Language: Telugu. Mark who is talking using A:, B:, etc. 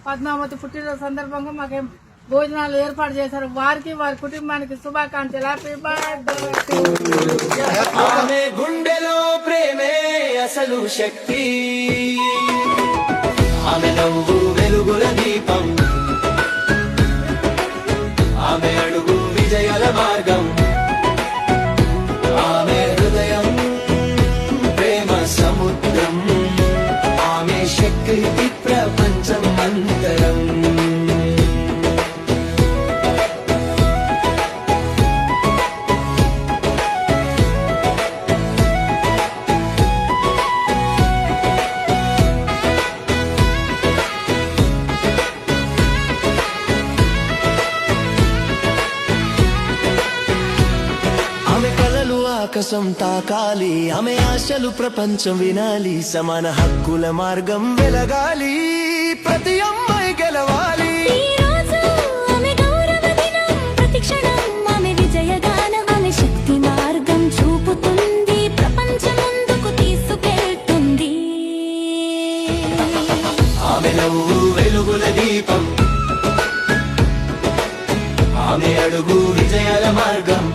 A: పద్మావతి పుట్టినరోజు సందర్భంగా మాకేం భోజనాలు ఏర్పాటు చేశారు. వారికి వారి కుటుంబానికి శుభాకాంక్షలు. Happy birthday.
B: ఆమె గుండెలో ప్రేమే అసలు శక్తి, ఆమె నవ్వు వెలుగుల దీపం, ఆమె అడుగు విజయాల మార్గం, ఆమె హృదయం ప్రేమ సముద్రం, ఆమె శక్తి ప్రపంచం అంతరం. ఆకాశం తాకాలి, ఆమె ఆశలు ప్రపంచం వినాలి, సమాన హక్కుల మార్గం వెలగాలి, ప్రతి అమ్మాయి గెలవాలి.
C: ఆమె గౌరవ దినం, ప్రతి క్షణం ఆమె విజయగానం, ఆమె శక్తి మార్గం చూపుతుంది, ప్రపంచం ముందుకు తీసుకెళ్తుంది.
B: ఆమె నవ్వు వెలుగుల దీపం, ఆమె అడుగు విజయాల మార్గం.